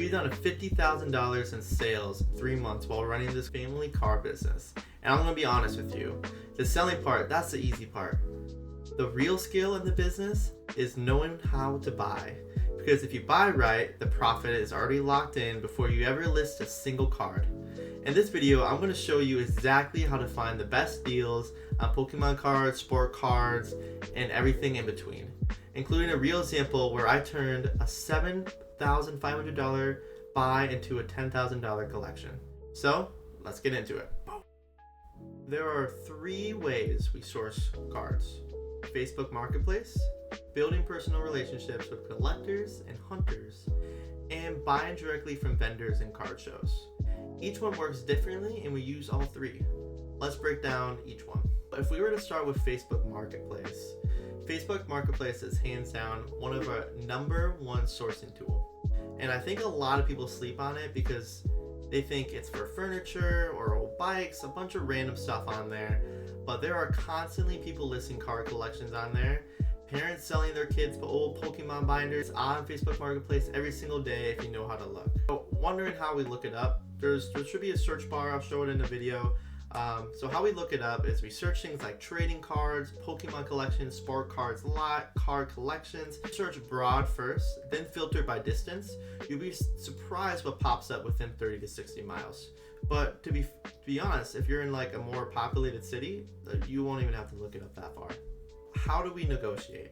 We've done $50,000 in sales in 3 months while running this family car business. And I'm gonna be honest with you, the selling part, that's the easy part. The real skill in the business is knowing how to buy. Because if you buy right, the profit is already locked in before you ever list a single card. In this video, I'm going to show you exactly how to find the best deals on Pokemon cards, sport cards, and everything in between. Including a real example where I turned a $7,500 buy into a $10,000 collection. So, let's get into it. There are 3 ways we source cards. Facebook Marketplace, building personal relationships with collectors and hunters, and buying directly from vendors and card shows. Each one works differently and we use all 3. Let's break down each one. If we were to start with Facebook Marketplace is hands down one of our number 1 sourcing tool. And I think a lot of people sleep on it because they think it's for furniture or old bikes, a bunch of random stuff on there. But there are constantly people listing card collections on there. Parents selling their kids old Pokemon binders on Facebook Marketplace every single day if you know how to look. So wondering how we look it up, there should be a search bar, I'll show it in the video. So how we look it up is we search things like trading cards, Pokemon collections, sport cards, lot, card collections. Search broad first, then filter by distance. You'll be surprised what pops up within 30 to 60 miles. But to be honest, if you're in like a more populated city, you won't even have to look it up that far. How do we negotiate?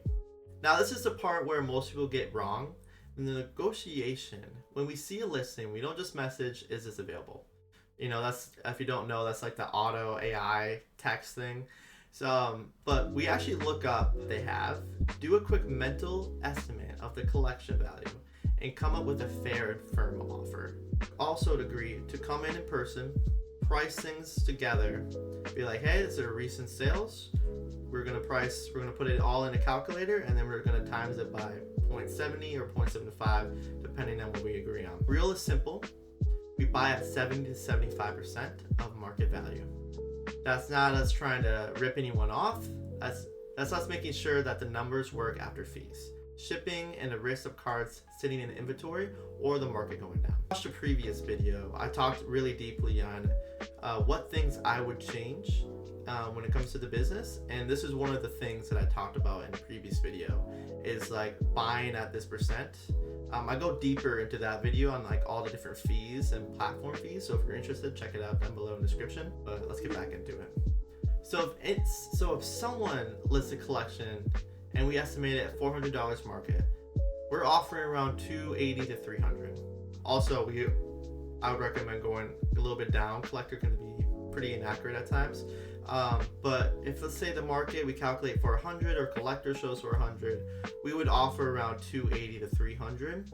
Now this is the part where most people get wrong. In the negotiation, when we see a listing, we don't just message, is this available? You know, that's, if you don't know, that's like the auto AI text thing. So, but we actually look up what they have, do a quick mental estimate of the collection value, and come up with a fair and firm offer. Also agree to come in person, price things together, be like, hey, this are recent sales. We're gonna put it all in a calculator, and then we're gonna times it by 0.70 or 0.75, depending on what we agree on. Real is simple. We buy at 70 to 75% of market value. That's not us trying to rip anyone off. That's us making sure that the numbers work after fees, shipping, and the risk of cards sitting in inventory or the market going down. Watch the previous video. I talked really deeply on what things I would change when it comes to the business, and this is one of the things that I talked about in the previous video, is like buying at this percent. I go deeper into that video on like all the different fees and platform fees, so if you're interested, check it out down below in the description. But let's get back into it. So if someone lists a collection and we estimate it at $400 market, we're offering around $280 to $300. Also, I would recommend going a little bit down. Collector can be pretty inaccurate at times. But if, let's say, the market we calculate for 100 or collector shows for 100, we would offer around 280 to 300.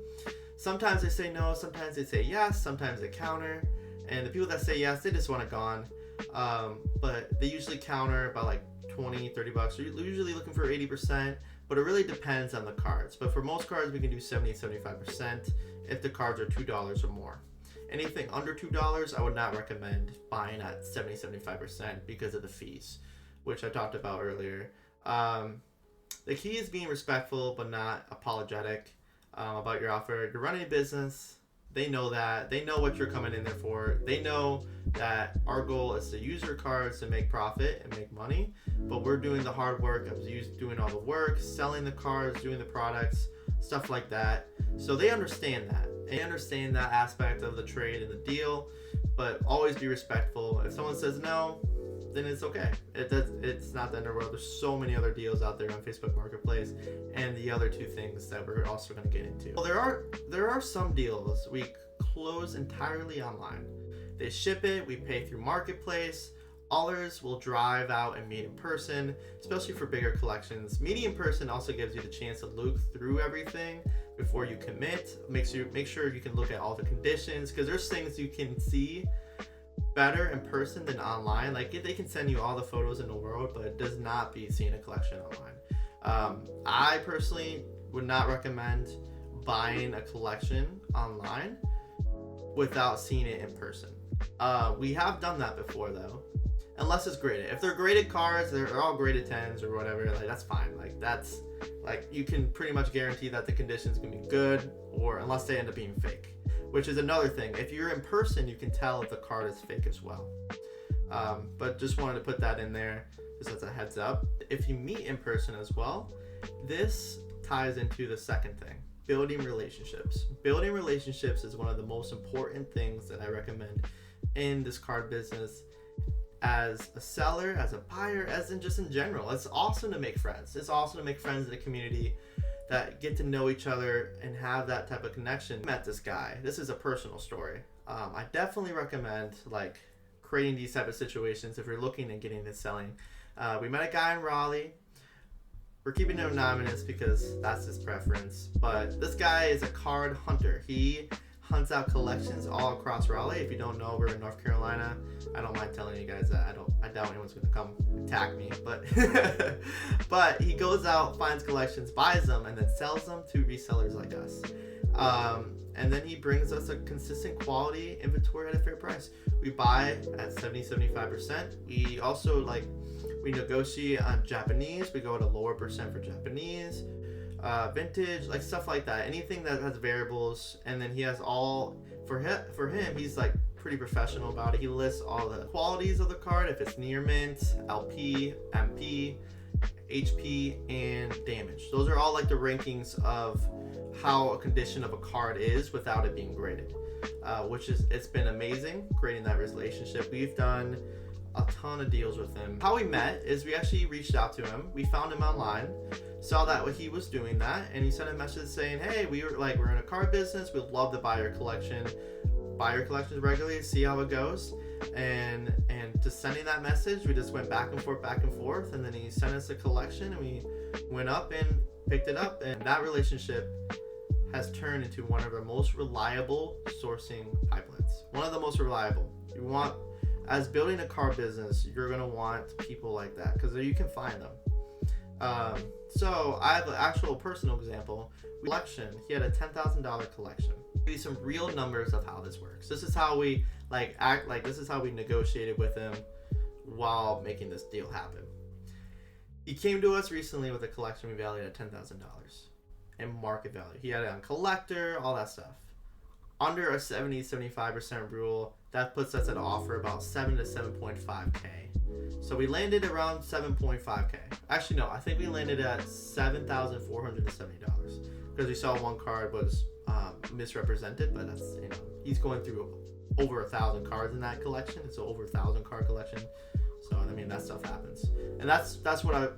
Sometimes they say no, sometimes they say yes, sometimes they counter. And the people that say yes, they just want it gone. But they usually counter by like 20, 30 bucks. You're usually looking for 80%, but it really depends on the cards. But for most cards, we can do 70, 75% if the cards are $2 or more. Anything under $2, I would not recommend buying at 70-75% because of the fees, which I talked about earlier. The key is being respectful but not apologetic about your offer. You're running a business. They know that. They know what you're coming in there for. They know that our goal is to use your cards to make profit and make money, but we're doing the hard work of doing all the work, selling the cards, doing the products, stuff like that. So they understand that. They understand that aspect of the trade and the deal, but always be respectful. If someone says no, then it's okay. It's not the end of the world. There's so many other deals out there on Facebook Marketplace, and the other 2 things that we're also going to get into. Well, there are some deals we close entirely online. They ship it, we pay through Marketplace. Others will drive out and meet in person, especially for bigger collections. Meeting in person also gives you the chance to look through everything before you commit. Make sure you can look at all the conditions, because there's things you can see better in person than online. Like, they can send you all the photos in the world, but it does not beat seeing a collection online. I personally would not recommend buying a collection online without seeing it in person. We have done that before though. Unless it's graded. If they're graded cards, they're all graded 10s or whatever, like that's fine. Like that's like you can pretty much guarantee that the conditions can be good, or unless they end up being fake, which is another thing. If you're in person, you can tell if the card is fake as well. But just wanted to put that in there just as a heads up. If you meet in person as well, this ties into the second thing, building relationships. Building relationships is one of the most important things that I recommend in this card business, as a seller, as a buyer, as in just in general. It's awesome to make friends. It's awesome to make friends in the community that get to know each other and have that type of connection. I met this guy. This is a personal story. I definitely recommend like creating these type of situations if you're looking at getting into selling. We met a guy in Raleigh. We're keeping him anonymous because that's his preference. But this guy is a card hunter. He hunts out collections all across Raleigh. If you don't know, we're in North Carolina. I don't mind telling you guys that. I doubt anyone's gonna come attack me, but but he goes out, finds collections, buys them, and then sells them to resellers like us. And then he brings us a consistent quality inventory at a fair price. We buy at 70-75%. We also we negotiate on Japanese. We go at a lower percent for Japanese, vintage, like stuff like that. Anything that has variables, and then he has all for him. He's like pretty professional about it. He lists all the qualities of the card, if it's near mint, LP, MP, HP, and damage. Those are all like the rankings of how a condition of a card is without it being graded, it's been amazing creating that relationship. We've done a ton of deals with him. How we met is we actually reached out to him. We found him online, saw that he was doing that, and he sent a message saying, hey, we're in a card business, we'd love to buy your collections regularly, see how it goes. And just sending that message, we just went back and forth, and then he sent us a collection, and we went up and picked it up, and that relationship has turned into one of our most reliable sourcing pipelines. One of the most reliable. As building a car business, you're going to want people like that because you can find them. So I have an actual personal example. Collection. He had a $10,000 collection. I'll give you some real numbers of how this works. This is how we this is how we negotiated with him while making this deal happen. He came to us recently with a collection we valued at $10,000 in market value. He had it on collector, all that stuff. Under a 70-75% rule, that puts us at an offer about 7 to 7.5K. So we landed around 7.5K. Actually, no, I think we landed at $7,470 because we saw one card was misrepresented, but that's, he's going through over 1,000 cards in that collection. It's an over 1,000 card collection. So, that stuff happens. And that's what I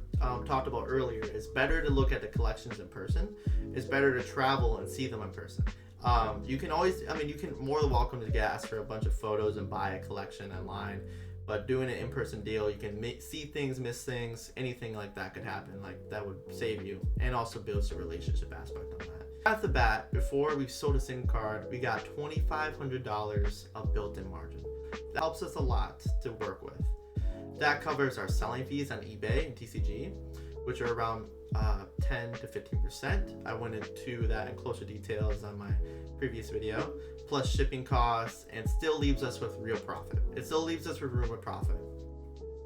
talked about earlier. It's better to look at the collections in person. It's better to travel and see them in person. You can always, you can more than welcome to ask for a bunch of photos and buy a collection online, but doing an in-person deal, you can see things, miss things, anything like that could happen. Like that would save you and also builds the relationship aspect on that. At the bat, before we sold a SIM card, we got $2,500 of built-in margin. That helps us a lot to work with. That covers our selling fees on eBay and TCG, which are around 10 to 15%. I went into that in closer details on my previous video, plus shipping costs, and still leaves us with real profit. It still leaves us with room of profit.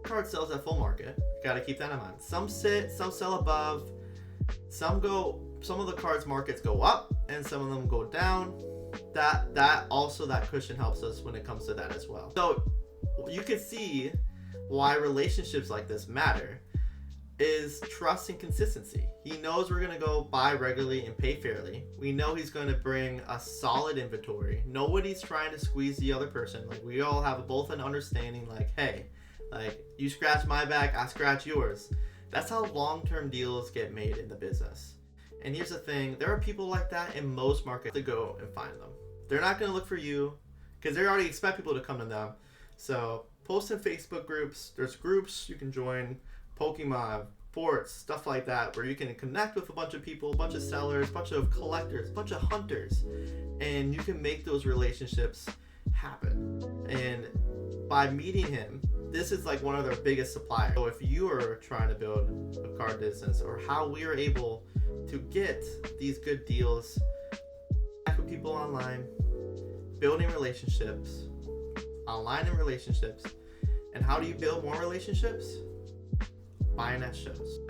Card sells at full market. Got to keep that in mind. Some sit, some sell above, some of the cards markets go up, and some of them go down. That cushion helps us when it comes to that as well. So you can see why relationships like this matter. Is trust and consistency. He knows we're going to go buy regularly and pay fairly. We know he's going to bring a solid inventory. Nobody's trying to squeeze the other person. We all have both an understanding hey, you scratch my back, I scratch yours. That's how long-term deals get made in the business. And here's the thing, there are people like that in most markets to go and find them. They're not going to look for you because they already expect people to come to them. So post in Facebook groups. There's groups you can join. Pokémon, sports, stuff like that, where you can connect with a bunch of people, a bunch of sellers, a bunch of collectors, a bunch of hunters, and you can make those relationships happen. And by meeting him, this is one of their biggest suppliers. So if you are trying to build a card business, or how we are able to get these good deals, connect with people online, building relationships, online and relationships, and how do you build more relationships? Buying at shows.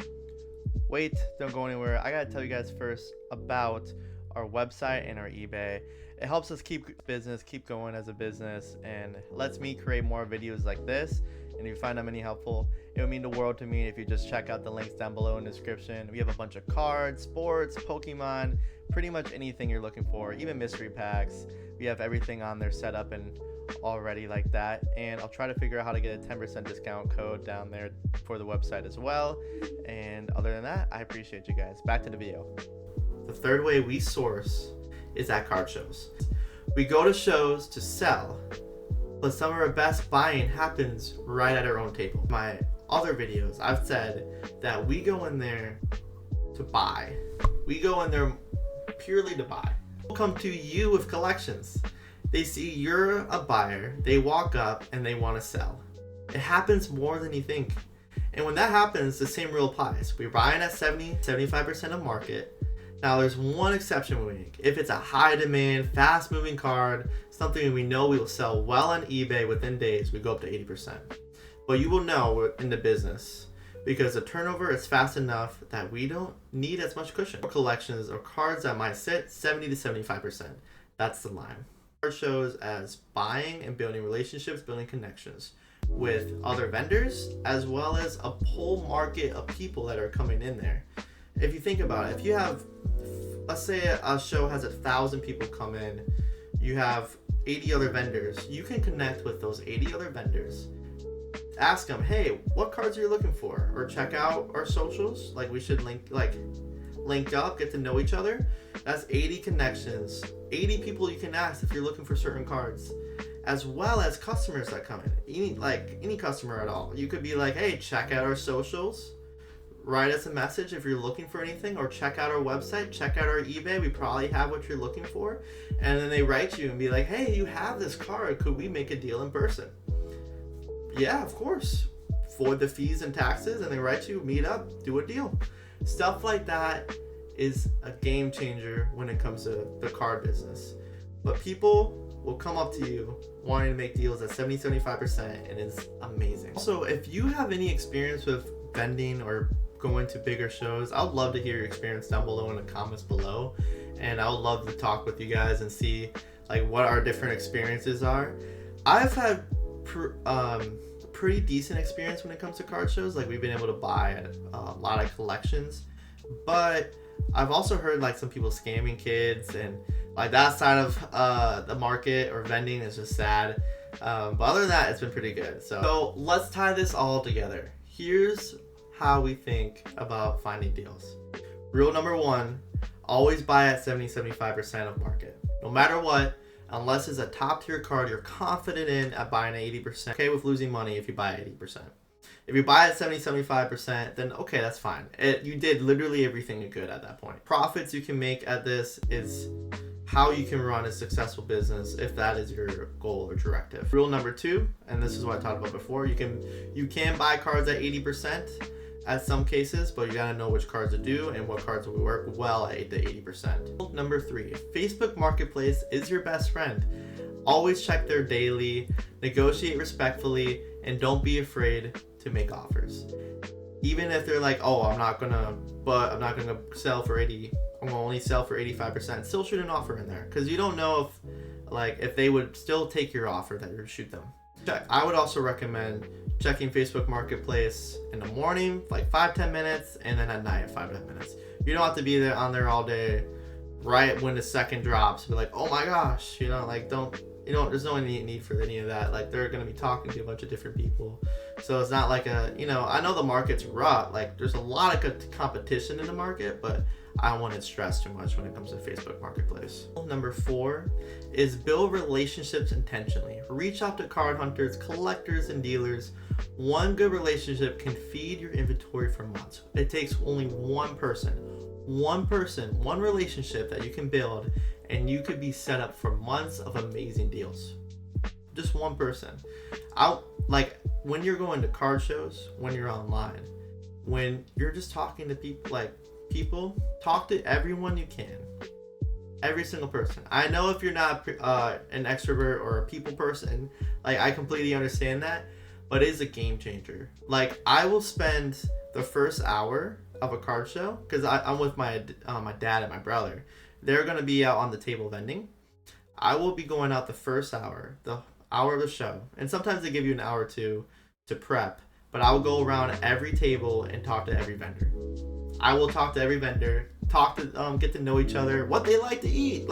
Wait, don't go anywhere. I gotta tell you guys first about our website and our eBay. It helps us keep going as a business, and lets me create more videos like this. And if you find them any helpful, it would mean the world to me if you just check out the links down below in the description. We have a bunch of cards, sports, Pokemon, pretty much anything you're looking for, even mystery packs. We have everything on there set up and already like that. And I'll try to figure out how to get a 10% discount code down there for the website as well. And other than that, I appreciate you guys. Back to the video. The third way we source is at card shows. We go to shows to sell, but some of our best buying happens right at our own table. My other videos, I've said that we go in there to buy. We go in there purely to buy. People come to you with collections. They see you're a buyer, they walk up and they want to sell. It happens more than you think. And when that happens, the same rule applies. We're buying at 75% of market. Now there's one exception we make. If it's a high demand, fast moving card, something we know we will sell well on eBay within days, we go up to 80%. But you will know we're in the business because the turnover is fast enough that we don't need as much cushion. Collections or cards that might sit 70 to 75%. That's the line. Card shows as buying and building relationships, building connections with other vendors, as well as a whole market of people that are coming in there. If you think about it, if you have, let's say a show has 1,000 people come in, you have 80 other vendors, you can connect with those 80 other vendors. Ask them, hey, what cards are you looking for? Or check out our socials. Like we should link up, get to know each other. That's 80 connections, 80 people you can ask if you're looking for certain cards, as well as customers that come in. Any customer at all. You could be like, hey, check out our socials. Write us a message if you're looking for anything, or check out our website, check out our eBay. We probably have what you're looking for. And then they write you and be like, hey, you have this card. Could we make a deal in person? Yeah, of course. For the fees and taxes, and they write you, meet up, do a deal. Stuff like that is a game changer when it comes to the card business. But people will come up to you wanting to make deals at 70-75%, and it's amazing. Also, if you have any experience with vending or going to bigger shows, I would love to hear your experience down below in the comments below, and I would love to talk with you guys and see like what our different experiences are. I've had pretty decent experience when it comes to card shows. Like we've been able to buy a lot of collections, but I've also heard like some people scamming kids, and like that side of the market or vending is just sad. But other than that, it's been pretty good. So let's tie this all together. Here's how we think about finding deals. Rule number one, always buy at 70-75% of market. No matter what, unless it's a top tier card you're confident in at buying at 80%. Okay with losing money if you buy at 80%. If you buy at 70-75%, then okay, that's fine. You did literally everything you could at that point. Profits you can make at this is how you can run a successful business if that is your goal or directive. Rule number two, and this is what I talked about before, you can buy cards at 80% at some cases, but you gotta know which cards to do and what cards will work well at the 80%. Rule number three, Facebook Marketplace is your best friend. Always check there daily, negotiate respectfully, and don't be afraid to make offers. Even if they're like, oh, I'm not gonna sell for 80, I'm gonna only sell for 85%, still shoot an offer in there, because you don't know if they would still take your offer that you shoot them. I would also recommend checking Facebook Marketplace in the morning, like 5-10 minutes, and then at night, 5-10 minutes. You don't have to be on there all day, right when the second drops. Be like, oh my gosh, there's no need for any of that. Like they're gonna be talking to a bunch of different people, so it's not like I know the market's rough. Like there's a lot of competition in the market, but I don't want it stressed too much when it comes to Facebook Marketplace. Number four is build relationships intentionally. Reach out to card hunters, collectors, and dealers. One good relationship can feed your inventory for months. It takes only one relationship that you can build, and you could be set up for months of amazing deals. Just one person. When you're going to card shows, when you're online, when you're just talking to people, talk to everyone you can. Every single person. I know if you're not an extrovert or a people person, I completely understand that, but it is a game changer. I will spend the first hour of a card show, because I'm with my dad and my brother, They're going to be out on the table vending. I will be going out the first hour, the hour of the show. And sometimes they give you an hour or two to prep. But I will go around every table and talk to every vendor. I will talk to every vendor, get to know each other, what they like to eat.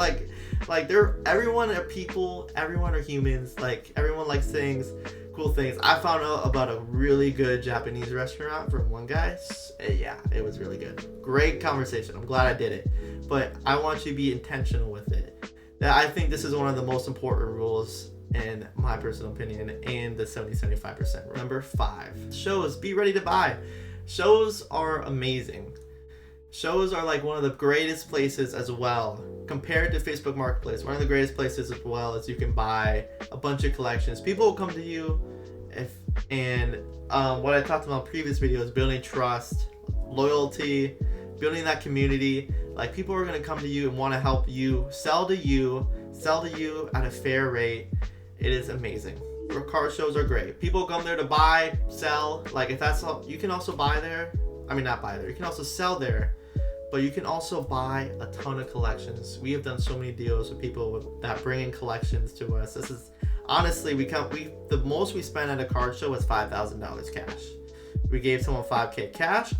Everyone are people, everyone are humans. Like, everyone likes things, cool things. I found out about a really good Japanese restaurant from one guy. Yeah, it was really good. Great conversation. I'm glad I did it. But I want you to be intentional with it. I think this is one of the most important rules in my personal opinion, and the 70-75%. Number 5, shows. Be ready to buy. Shows are amazing. Shows are like one of the greatest places as well. Compared to Facebook Marketplace, one of the greatest places as well is you can buy a bunch of collections. People will come to you what I talked about in previous videos, building trust, loyalty, building that community. Like, people are going to come to you and want to help you, sell to you at a fair rate. It is amazing. Card shows are great. People come there to buy, sell. Like, if that's all, you can also buy there. I mean, not buy there. You can also sell there, but you can also buy a ton of collections. We have done so many deals with people that bring in collections to us. This is honestly, the most we spent at a card show was $5,000 cash. We gave someone $5K cash,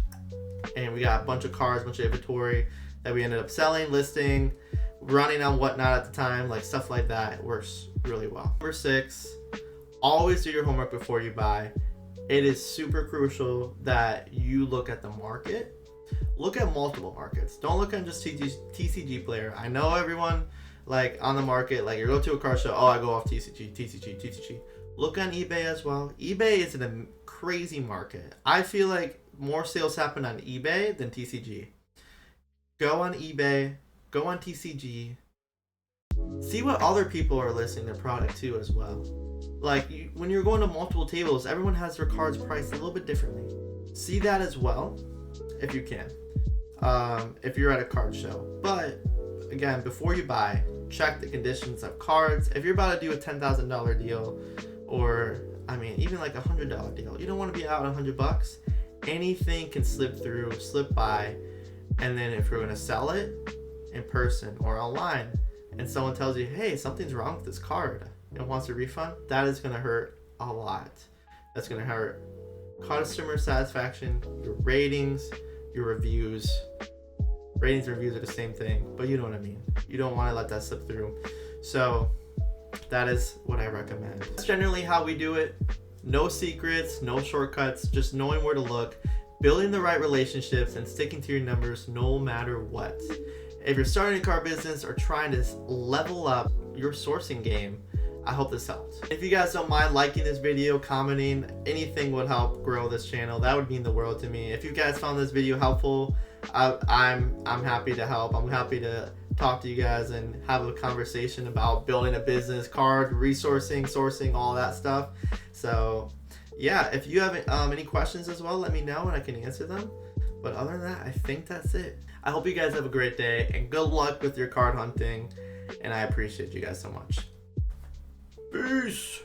and we got a bunch of cards, a bunch of inventory that we ended up selling, listing, running on whatnot at the time, like stuff like that. It works really well. Number 6, always do your homework before you buy. It is super crucial that you look at the market. Look at multiple markets. Don't look at just TCG player. I know everyone like on the market, like you go to a car show, oh, I go off TCG. Look on eBay as well. eBay is in a crazy market. I feel like more sales happen on eBay than TCG. Go on eBay, go on TCG. See what other people are listing their product to as well. Like, when you're going to multiple tables, everyone has their cards priced a little bit differently. See that as well, if you can, if you're at a card show. But again, before you buy, check the conditions of cards. If you're about to do a $10,000 deal, or I mean, even like a $100 deal, you don't want to be out $100. Anything can slip by, and then if you're going to sell it in person or online, and someone tells you, hey, something's wrong with this card and wants a refund, that is going to hurt a lot. That's going to hurt customer satisfaction, your ratings, your reviews. Ratings and reviews are the same thing, but you know what I mean. You don't want to let that slip through. So that is what I recommend. That's generally how we do it. No secrets, no shortcuts, just knowing where to look, building the right relationships, and sticking to your numbers no matter what. If you're starting a car business or trying to level up your sourcing game, I hope this helped. If you guys don't mind liking this video, commenting, anything would help grow this channel. That would mean the world to me. If you guys found this video helpful, I'm happy to help. I'm happy to talk to you guys and have a conversation about building a business, card, resourcing, sourcing, all that stuff. So yeah, if you have any questions as well, let me know and I can answer them. But other than that, I think that's it. I hope you guys have a great day and good luck with your card hunting. And I appreciate you guys so much. Peace.